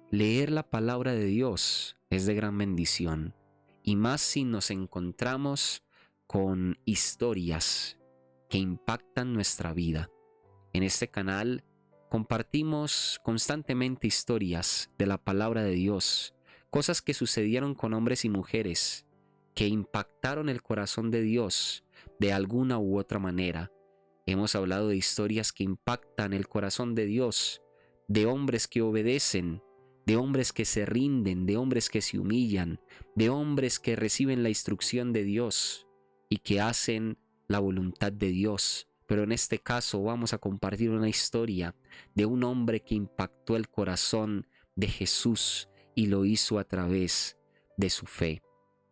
Leer la palabra de Dios es de gran bendición, y más si nos encontramos con historias que impactan nuestra vida. En este canal compartimos constantemente historias de la palabra de Dios, cosas que sucedieron con hombres y mujeres que impactaron el corazón de Dios de alguna u otra manera. Hemos hablado de historias que impactan el corazón de Dios, de hombres que obedecen, de hombres que se rinden, de hombres que se humillan, de hombres que reciben la instrucción de Dios y que hacen la voluntad de Dios. Pero en este caso vamos a compartir una historia de un hombre que impactó el corazón de Jesús y lo hizo a través de su fe.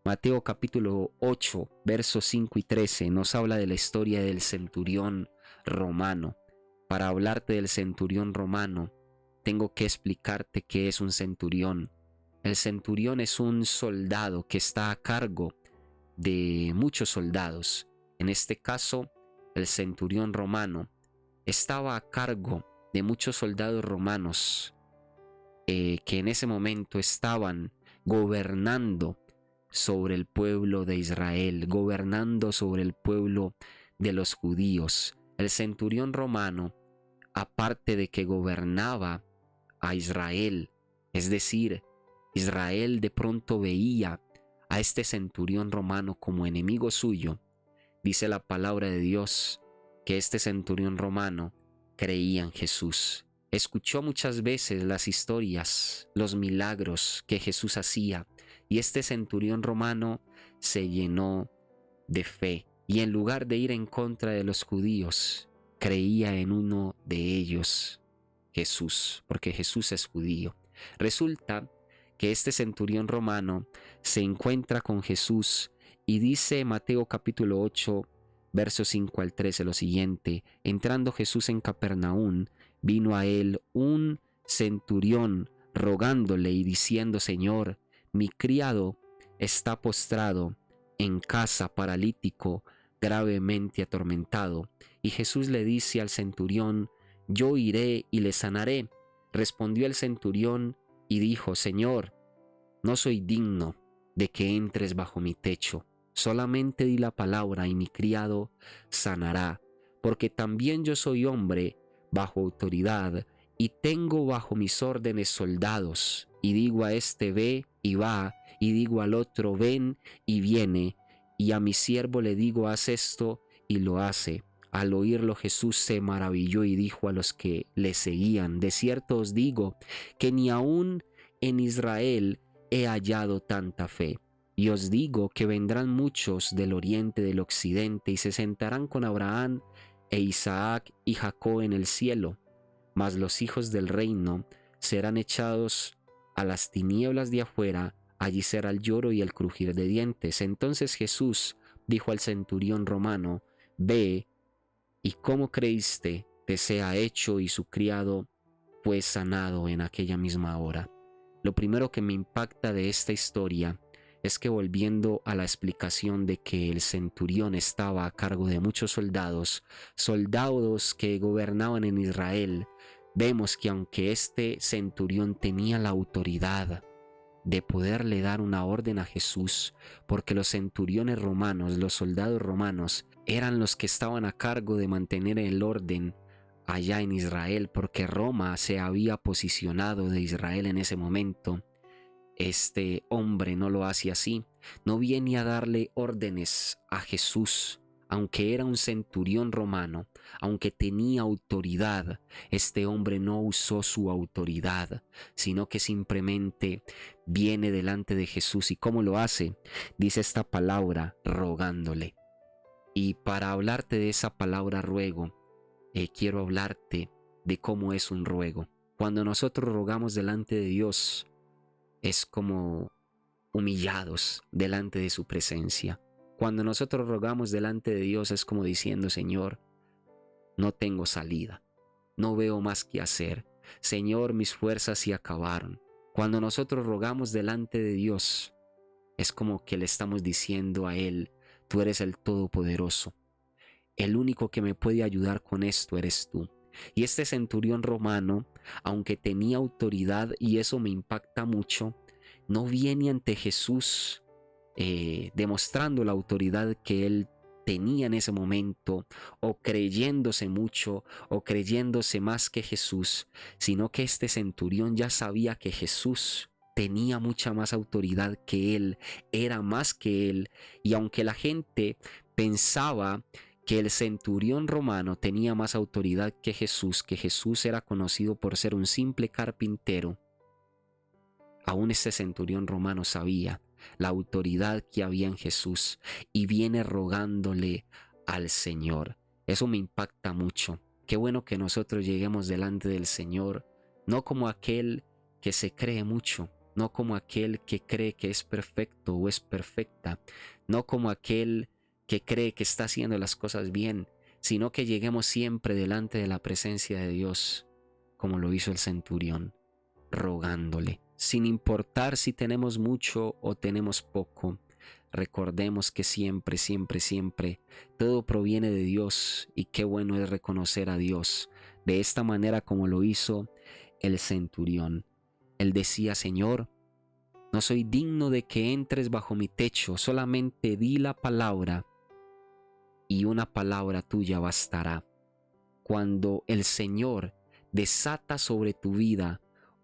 Mateo capítulo 8, versos 5 y 13 nos habla de la historia del centurión romano. Para hablarte del centurión romano, tengo que explicarte qué es un centurión. El centurión es un soldado que está a cargo de muchos soldados. En este caso, el centurión romano estaba a cargo de muchos soldados romanos que en ese momento estaban gobernando sobre el pueblo de Israel, gobernando sobre el pueblo de los judíos. El centurión romano, aparte de que gobernaba a Israel, es decir, Israel de pronto veía a este centurión romano como enemigo suyo. Dice la palabra de Dios que este centurión romano creía en Jesús. Escuchó muchas veces las historias, los milagros que Jesús hacía, y este centurión romano se llenó de fe y en lugar de ir en contra de los judíos, creía en uno de ellos, Jesús, porque Jesús es judío. Resulta que este centurión romano se encuentra con Jesús y dice Mateo capítulo 8, versos 5 al 13 lo siguiente: entrando Jesús en Capernaum, vino a él un centurión rogándole y diciendo: Señor, mi criado está postrado en casa, paralítico, gravemente atormentado. Y Jesús le dice al centurión: yo iré y le sanaré. Respondió el centurión y dijo: Señor, no soy digno de que entres bajo mi techo. Solamente di la palabra y mi criado sanará, porque también yo soy hombre bajo autoridad y tengo bajo mis órdenes soldados, y digo a este ve y va, y digo al otro ven y viene, y a mi siervo le digo haz esto y lo hace. Al oírlo Jesús se maravilló y dijo a los que le seguían: de cierto os digo que ni aun en Israel he hallado tanta fe. Y os digo que vendrán muchos del oriente, del occidente, y se sentarán con Abraham e Isaac y Jacob en el cielo. Mas los hijos del reino serán echados a las tinieblas de afuera, allí será el lloro y el crujir de dientes. Entonces Jesús dijo al centurión romano: ve, y como creíste, te sea hecho, y su criado fue sanado en aquella misma hora. Lo primero que me impacta de esta historia es que, volviendo a la explicación de que el centurión estaba a cargo de muchos soldados, soldados que gobernaban en Israel, vemos que aunque este centurión tenía la autoridad de poderle dar una orden a Jesús, porque los centuriones romanos, los soldados romanos, eran los que estaban a cargo de mantener el orden allá en Israel, porque Roma se había posicionado de Israel en ese momento. Este hombre no lo hace así, no viene a darle órdenes a Jesús. Aunque era un centurión romano, aunque tenía autoridad, este hombre no usó su autoridad, sino que simplemente viene delante de Jesús. ¿Y cómo lo hace? Dice esta palabra: rogándole. Y para hablarte de esa palabra ruego, quiero hablarte de cómo es un ruego. Cuando nosotros rogamos delante de Dios, es como humillados delante de su presencia. Cuando nosotros rogamos delante de Dios es como diciendo: Señor, no tengo salida, no veo más que hacer. Señor, mis fuerzas se acabaron. Cuando nosotros rogamos delante de Dios, es como que le estamos diciendo a Él: tú eres el Todopoderoso. El único que me puede ayudar con esto eres tú. Y este centurión romano, aunque tenía autoridad, y eso me impacta mucho, no viene ante Jesús demostrando la autoridad que él tenía en ese momento, o creyéndose mucho, o creyéndose más que Jesús, sino que este centurión ya sabía que Jesús tenía mucha más autoridad que él, era más que él, y aunque la gente pensaba que el centurión romano tenía más autoridad que Jesús era conocido por ser un simple carpintero, aún este centurión romano sabía la autoridad que había en Jesús y viene rogándole al Señor. Eso me impacta mucho. Qué bueno que nosotros lleguemos delante del Señor, no como aquel que se cree mucho, no como aquel que cree que es perfecto o es perfecta, no como aquel que cree que está haciendo las cosas bien, sino que lleguemos siempre delante de la presencia de Dios, como lo hizo el centurión, rogándole. Sin importar si tenemos mucho o tenemos poco, recordemos que siempre, siempre, siempre todo proviene de Dios, y qué bueno es reconocer a Dios de esta manera como lo hizo el centurión. Él decía: Señor, no soy digno de que entres bajo mi techo, solamente di la palabra y una palabra tuya bastará. Cuando el Señor desata sobre tu vida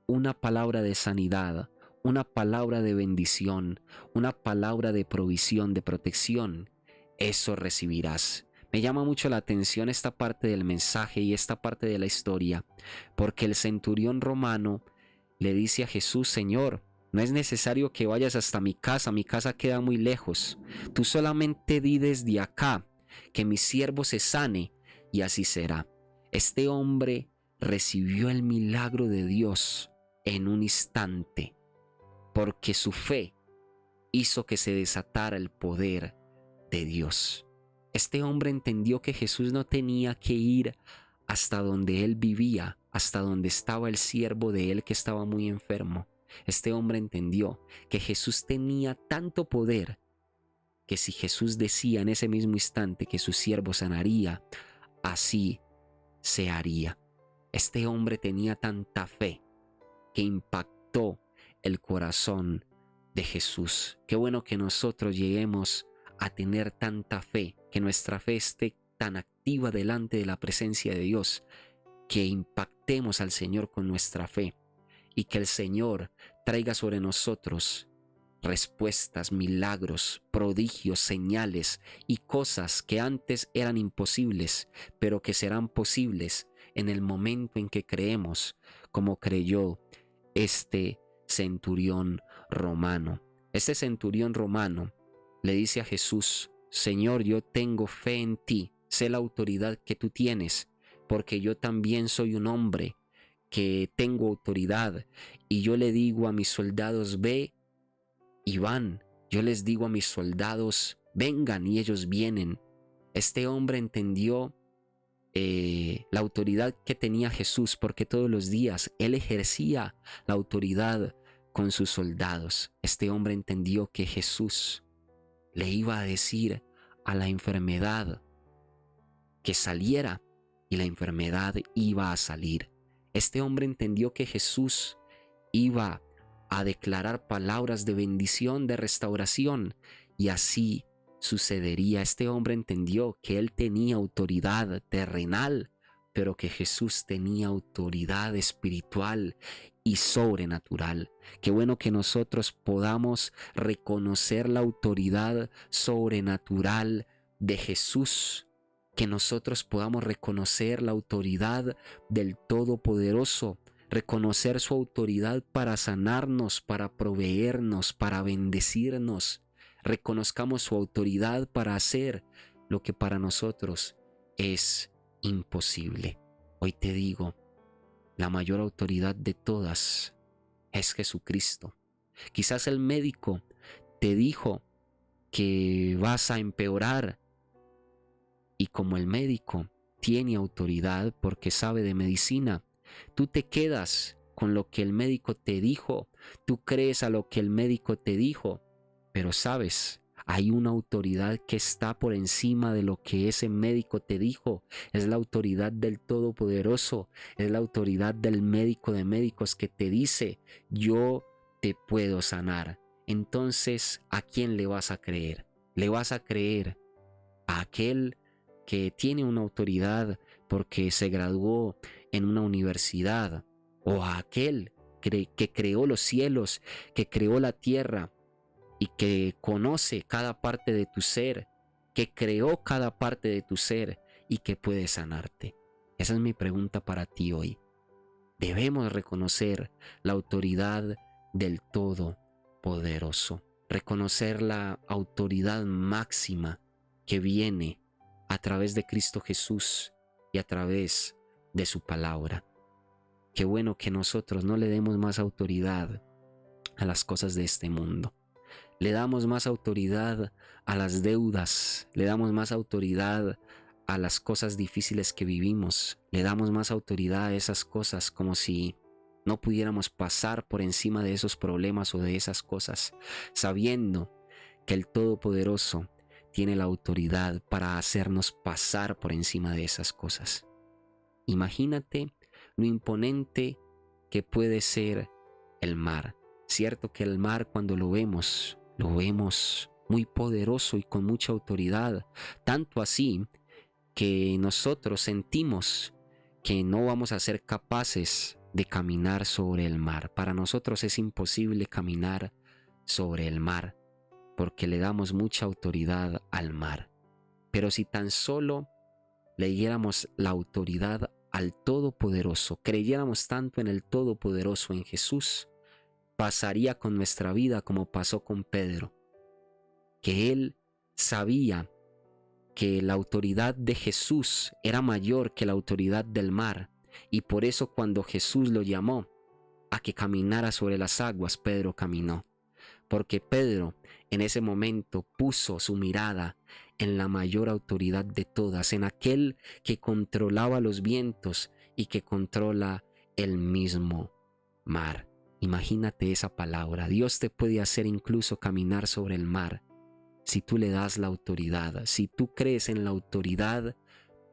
una palabra de sanidad, una palabra de bendición, una palabra de provisión, de protección, eso recibirás. Me llama mucho la atención esta parte del mensaje y esta parte de la historia, porque el centurión romano le dice a Jesús: Señor, no es necesario que vayas hasta mi casa queda muy lejos. Tú solamente di desde acá que mi siervo se sane, y así será. Este hombre recibió el milagro de Dios en un instante, porque su fe hizo que se desatara el poder de Dios. Este hombre entendió que Jesús no tenía que ir hasta donde él vivía, hasta donde estaba el siervo de él que estaba muy enfermo. Este hombre entendió que Jesús tenía tanto poder que si Jesús decía en ese mismo instante que su siervo sanaría, así se haría. Este hombre tenía tanta fe que impactó el corazón de Jesús. Qué bueno que nosotros lleguemos a tener tanta fe, que nuestra fe esté tan activa delante de la presencia de Dios, que impactemos al Señor con nuestra fe y que el Señor traiga sobre nosotros respuestas, milagros, prodigios, señales y cosas que antes eran imposibles, pero que serán posibles en el momento en que creemos, como creyó este centurión romano. Este centurión romano le dice a Jesús: Señor, yo tengo fe en ti, sé la autoridad que tú tienes, porque yo también soy un hombre que tengo autoridad, y yo le digo a mis soldados: ve, y van. Yo les digo a mis soldados: vengan, y ellos vienen. Este hombre entendió la autoridad que tenía Jesús, porque todos los días él ejercía la autoridad con sus soldados. Este hombre entendió que Jesús le iba a decir a la enfermedad que saliera, y la enfermedad iba a salir. Este hombre entendió que Jesús iba a declarar palabras de bendición, de restauración, y así sucedería. Este hombre entendió que él tenía autoridad terrenal, pero que Jesús tenía autoridad espiritual y sobrenatural. Qué bueno que nosotros podamos reconocer la autoridad sobrenatural de Jesús, que nosotros podamos reconocer la autoridad del Todopoderoso, reconocer su autoridad para sanarnos, para proveernos, para bendecirnos. Reconozcamos su autoridad para hacer lo que para nosotros es imposible. Hoy te digo, la mayor autoridad de todas es Jesucristo. Quizás el médico te dijo que vas a empeorar, y como el médico tiene autoridad porque sabe de medicina, tú te quedas con lo que el médico te dijo, tú crees a lo que el médico te dijo, pero sabes, Hay una autoridad que está por encima de lo que ese médico te dijo. Es la autoridad del Todopoderoso. Es la autoridad del médico de médicos que te dice: yo te puedo sanar. Entonces, ¿a quién le vas a creer? ¿Le vas a creer a aquel que tiene una autoridad porque se graduó en una universidad, o a aquel que creó los cielos, que creó la tierra y que conoce cada parte de tu ser, que creó cada parte de tu ser y que puede sanarte? Esa es mi pregunta para ti hoy. Debemos reconocer la autoridad del Todopoderoso, reconocer la autoridad máxima que viene a través de Cristo Jesús y a través de su palabra. Qué bueno que nosotros no le demos más autoridad a las cosas de este mundo. Le damos más autoridad a las deudas, le damos más autoridad a las cosas difíciles que vivimos, le damos más autoridad a esas cosas como si no pudiéramos pasar por encima de esos problemas o de esas cosas, sabiendo que el Todopoderoso tiene la autoridad para hacernos pasar por encima de esas cosas. Imagínate lo imponente que puede ser el mar. Cierto que el mar, cuando lo vemos muy poderoso y con mucha autoridad, tanto así que nosotros sentimos que no vamos a ser capaces de caminar sobre el mar. Para nosotros es imposible caminar sobre el mar porque le damos mucha autoridad al mar. Pero si tan solo le diéramos la autoridad al Todopoderoso, creyéramos tanto en el Todopoderoso, en Jesús, pasaría con nuestra vida como pasó con Pedro, que él sabía que la autoridad de Jesús era mayor que la autoridad del mar, y por eso cuando Jesús lo llamó a que caminara sobre las aguas, Pedro caminó, porque Pedro en ese momento puso su mirada en la mayor autoridad de todas, en aquel que controlaba los vientos y que controla el mismo mar. Imagínate esa palabra. Dios te puede hacer incluso caminar sobre el mar si tú le das la autoridad, si tú crees en la autoridad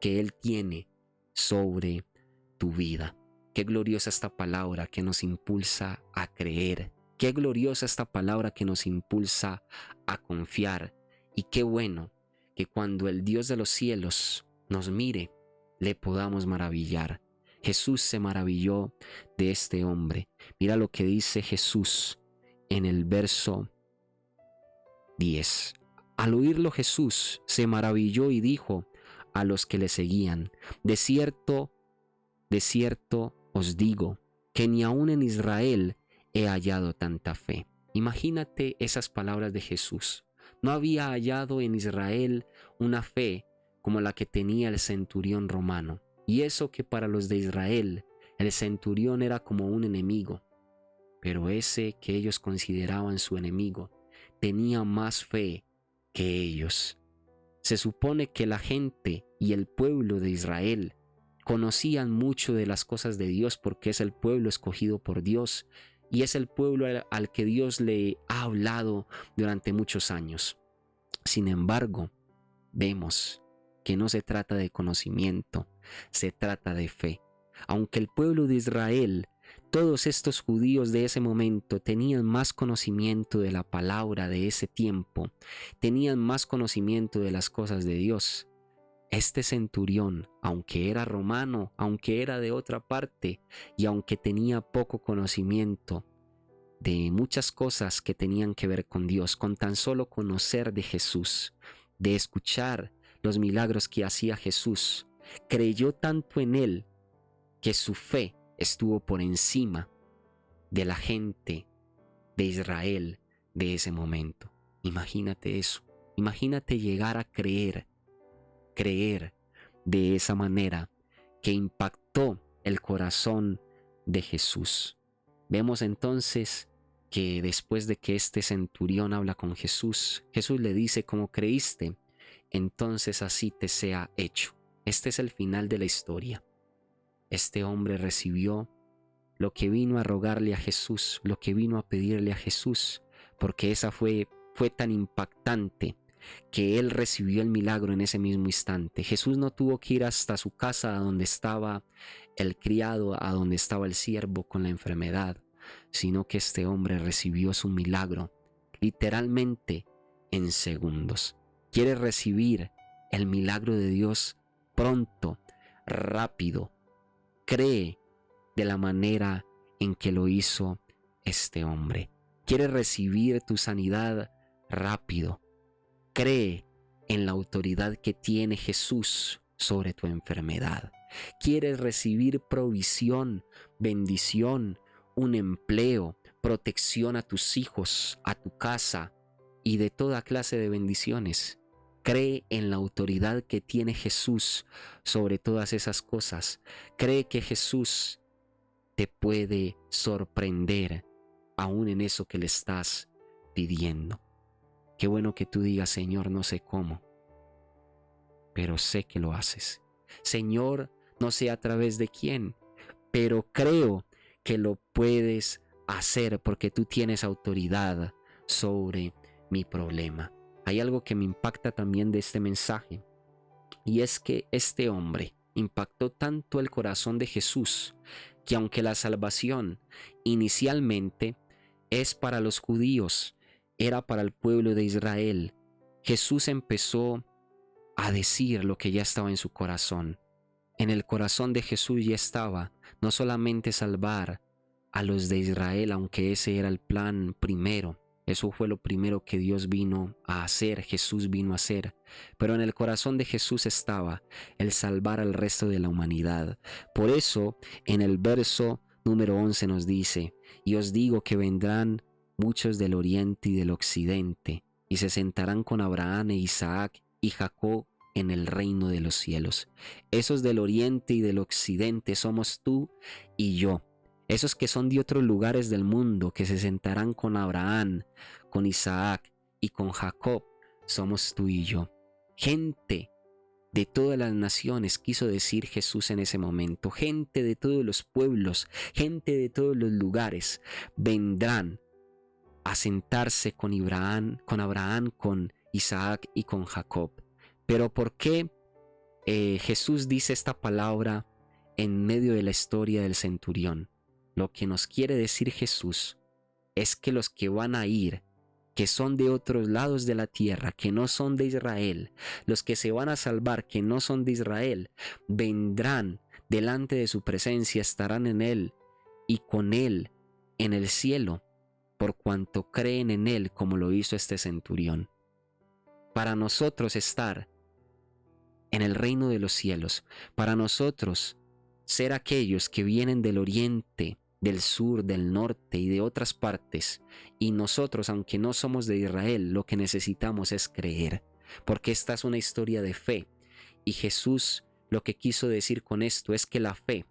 que Él tiene sobre tu vida. Qué gloriosa esta palabra que nos impulsa a creer. Qué gloriosa esta palabra que nos impulsa a confiar. Y qué bueno que cuando el Dios de los cielos nos mire, le podamos maravillar. Jesús se maravilló de este hombre. Mira lo que dice Jesús en el verso 10. Al oírlo, Jesús se maravilló y dijo a los que le seguían: de cierto os digo, que ni aun en Israel he hallado tanta fe. Imagínate esas palabras de Jesús. No había hallado en Israel una fe como la que tenía el centurión romano. Y eso que para los de Israel el centurión era como un enemigo. Pero ese que ellos consideraban su enemigo tenía más fe que ellos. Se supone que la gente y el pueblo de Israel conocían mucho de las cosas de Dios porque es el pueblo escogido por Dios y es el pueblo al que Dios le ha hablado durante muchos años. Sin embargo, vemos que no se trata de conocimiento, se trata de fe. Aunque el pueblo de Israel, todos estos judíos de ese momento tenían más conocimiento de la palabra de ese tiempo, tenían más conocimiento de las cosas de Dios. Este centurión, aunque era romano, aunque era de otra parte y aunque tenía poco conocimiento de muchas cosas que tenían que ver con Dios, con tan solo conocer de Jesús, de escuchar los milagros que hacía Jesús, creyó tanto en él que su fe estuvo por encima de la gente de Israel de ese momento. Imagínate eso. Imagínate llegar a creer de esa manera que impactó el corazón de Jesús. Vemos entonces que después de que este centurión habla con Jesús, Jesús le dice: como creíste, entonces así te sea hecho. Este es el final de la historia. Este hombre recibió lo que vino a rogarle a Jesús, lo que vino a pedirle a Jesús, porque esa fue fue tan impactante que él recibió el milagro en ese mismo instante. Jesús no tuvo que ir hasta su casa, a donde estaba el criado, a donde estaba el siervo con la enfermedad, sino que este hombre recibió su milagro literalmente en segundos. ¿Quieres recibir el milagro de Dios pronto, rápido? Cree de la manera en que lo hizo este hombre. ¿Quieres recibir tu sanidad rápido? Cree en la autoridad que tiene Jesús sobre tu enfermedad. ¿Quieres recibir provisión, bendición, un empleo, protección a tus hijos, a tu casa y de toda clase de bendiciones? Cree en la autoridad que tiene Jesús sobre todas esas cosas. Cree que Jesús te puede sorprender aún en eso que le estás pidiendo. Qué bueno que tú digas: Señor, no sé cómo, pero sé que lo haces. Señor, no sé a través de quién, pero creo que lo puedes hacer porque tú tienes autoridad sobre mi problema. Hay algo que me impacta también de este mensaje, y es que este hombre impactó tanto el corazón de Jesús que aunque la salvación inicialmente es para los judíos, era para el pueblo de Israel, Jesús empezó a decir lo que ya estaba en su corazón. En el corazón de Jesús ya estaba no solamente salvar a los de Israel, aunque ese era el plan primero. Eso fue lo primero que Dios vino a hacer, Jesús vino a hacer. Pero en el corazón de Jesús estaba el salvar al resto de la humanidad. Por eso, en el verso número 11 nos dice: y os digo que vendrán muchos del oriente y del occidente, y se sentarán con Abraham e Isaac y Jacob en el reino de los cielos. Esos del oriente y del occidente somos tú y yo. Esos que son de otros lugares del mundo, que se sentarán con Abraham, con Isaac y con Jacob, somos tú y yo. Gente de todas las naciones, quiso decir Jesús en ese momento. Gente de todos los pueblos, gente de todos los lugares, vendrán a sentarse con Abraham, con Isaac y con Jacob. Pero ¿por qué Jesús dice esta palabra en medio de la historia del centurión? Lo que nos quiere decir Jesús es que los que van a ir, que son de otros lados de la tierra, que no son de Israel, los que se van a salvar, que no son de Israel, vendrán delante de su presencia, estarán en Él y con Él en el cielo, por cuanto creen en Él, como lo hizo este centurión. Para nosotros estar en el reino de los cielos, para nosotros ser aquellos que vienen del oriente, del sur, del norte y de otras partes, y nosotros, aunque no somos de Israel, lo que necesitamos es creer, porque esta es una historia de fe, y Jesús lo que quiso decir con esto es que la fe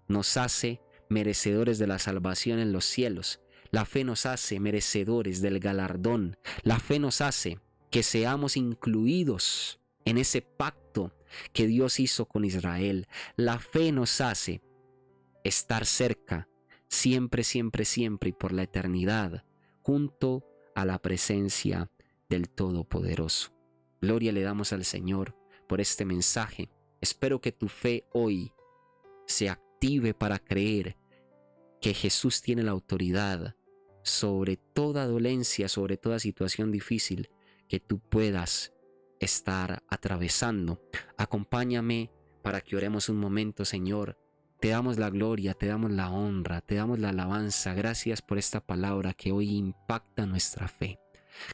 nos hace merecedores de la salvación en los cielos, la fe nos hace merecedores del galardón, la fe nos hace que seamos incluidos en ese pacto que Dios hizo con Israel. La fe nos hace estar cerca, siempre, siempre, siempre y por la eternidad, junto a la presencia del Todopoderoso. Gloria le damos al Señor por este mensaje. Espero que tu fe hoy se active para creer que Jesús tiene la autoridad sobre toda dolencia, sobre toda situación difícil que tú puedas estar atravesando. Acompáñame para que oremos un momento, Señor. Te damos la gloria, te damos la honra, te damos la alabanza. Gracias por esta palabra que hoy impacta nuestra fe.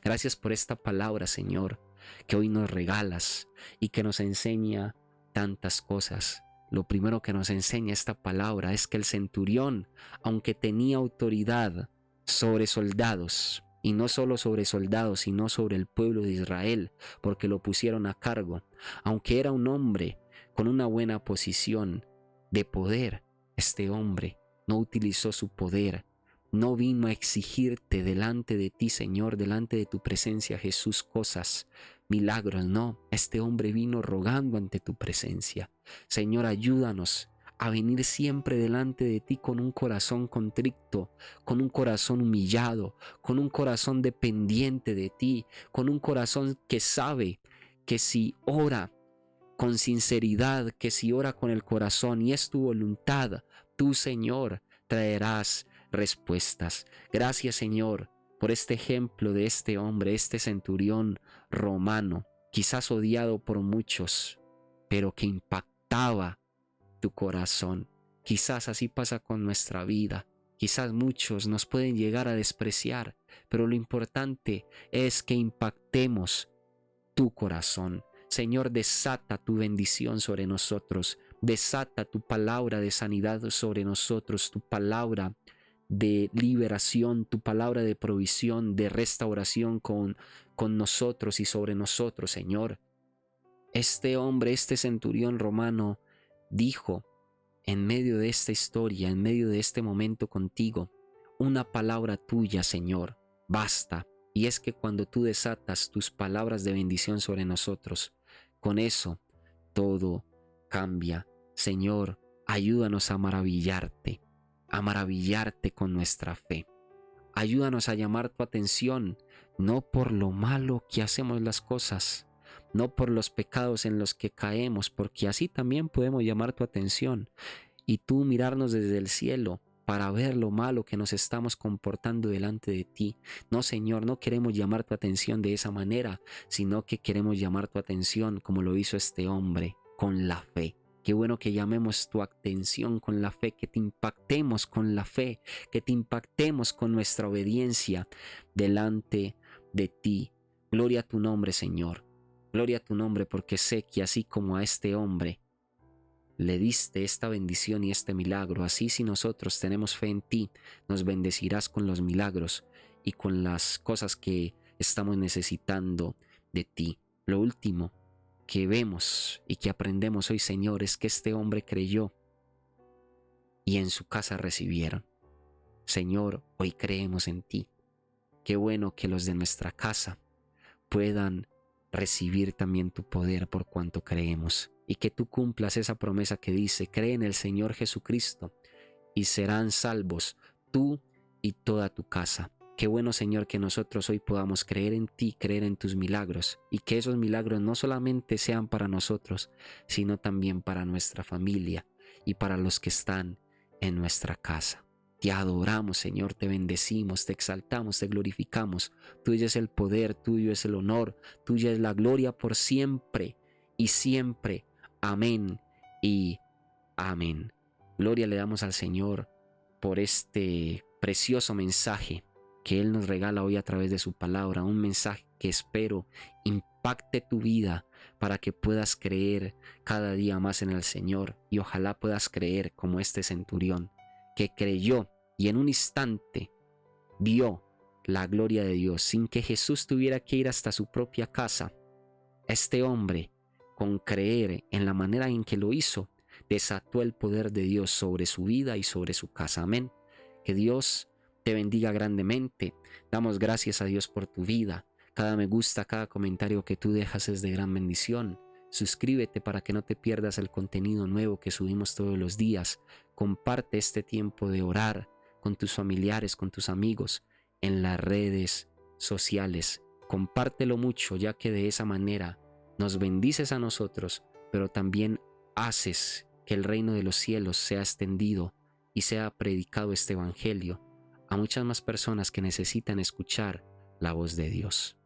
Gracias por esta palabra, Señor, que hoy nos regalas y que nos enseña tantas cosas. Lo primero que nos enseña esta palabra es que el centurión, aunque tenía autoridad sobre soldados, y no solo sobre soldados, sino sobre el pueblo de Israel, porque lo pusieron a cargo, aunque era un hombre con una buena posición de poder, este hombre no utilizó su poder, no vino a exigirte delante de ti, Señor, delante de tu presencia, Jesús, cosas, milagros, no. Este hombre vino rogando ante tu presencia. Señor, ayúdanos a venir siempre delante de ti con un corazón contrito, con un corazón humillado, con un corazón dependiente de ti, con un corazón que sabe que si ora con sinceridad, que si ora con el corazón y es tu voluntad, tú, Señor, traerás respuestas. Gracias, Señor, por este ejemplo de este hombre, este centurión romano, quizás odiado por muchos, pero que impactaba tu corazón. Quizás así pasa con nuestra vida. Quizás muchos nos pueden llegar a despreciar, pero lo importante es que impactemos tu corazón. Señor, desata tu bendición sobre nosotros, desata tu palabra de sanidad sobre nosotros, tu palabra de liberación, tu palabra de provisión, de restauración con nosotros y sobre nosotros, Señor. Este hombre, este centurión romano, dijo en medio de esta historia, en medio de este momento contigo, una palabra tuya, Señor, basta. Y es que cuando tú desatas tus palabras de bendición sobre nosotros, con eso todo cambia. Señor, ayúdanos a maravillarte con nuestra fe. Ayúdanos a llamar tu atención, no por lo malo que hacemos las cosas, no por los pecados en los que caemos, porque así también podemos llamar tu atención y tú mirarnos desde el cielo para ver lo malo que nos estamos comportando delante de ti. No, Señor, no queremos llamar tu atención de esa manera, sino que queremos llamar tu atención como lo hizo este hombre, con la fe. Qué bueno que llamemos tu atención con la fe, que te impactemos con la fe, que te impactemos con nuestra obediencia delante de ti. Gloria a tu nombre, Señor. Gloria a tu nombre, porque sé que así como a este hombre le diste esta bendición y este milagro, así si nosotros tenemos fe en ti, nos bendecirás con los milagros y con las cosas que estamos necesitando de ti. Lo último que vemos y que aprendemos hoy, Señor, es que este hombre creyó y en su casa recibieron. Señor, hoy creemos en ti. Qué bueno que los de nuestra casa puedan recibir también tu poder por cuanto creemos, y que tú cumplas esa promesa que dice: cree en el Señor Jesucristo y serán salvos tú y toda tu casa. Qué bueno, Señor, que nosotros hoy podamos creer en ti, creer en tus milagros, y que esos milagros no solamente sean para nosotros, sino también para nuestra familia y para los que están en nuestra casa. Te adoramos, Señor, te bendecimos, te exaltamos, te glorificamos. Tuyo es el poder, tuyo es el honor, tuya es la gloria por siempre y siempre. Amén y amén. Gloria le damos al Señor por este precioso mensaje que Él nos regala hoy a través de su palabra. Un mensaje que espero impacte tu vida para que puedas creer cada día más en el Señor. Y ojalá puedas creer como este centurión, que creyó y en un instante vio la gloria de Dios sin que Jesús tuviera que ir hasta su propia casa. Este hombre, con creer en la manera en que lo hizo, desató el poder de Dios sobre su vida y sobre su casa. Amén. Que Dios te bendiga grandemente. Damos gracias a Dios por tu vida. Cada me gusta, cada comentario que tú dejas es de gran bendición. Suscríbete para que no te pierdas el contenido nuevo que subimos todos los días. Comparte este tiempo de orar con tus familiares, con tus amigos, en las redes sociales. Compártelo mucho, ya que de esa manera nos bendices a nosotros, pero también haces que el reino de los cielos sea extendido y sea predicado este evangelio a muchas más personas que necesitan escuchar la voz de Dios.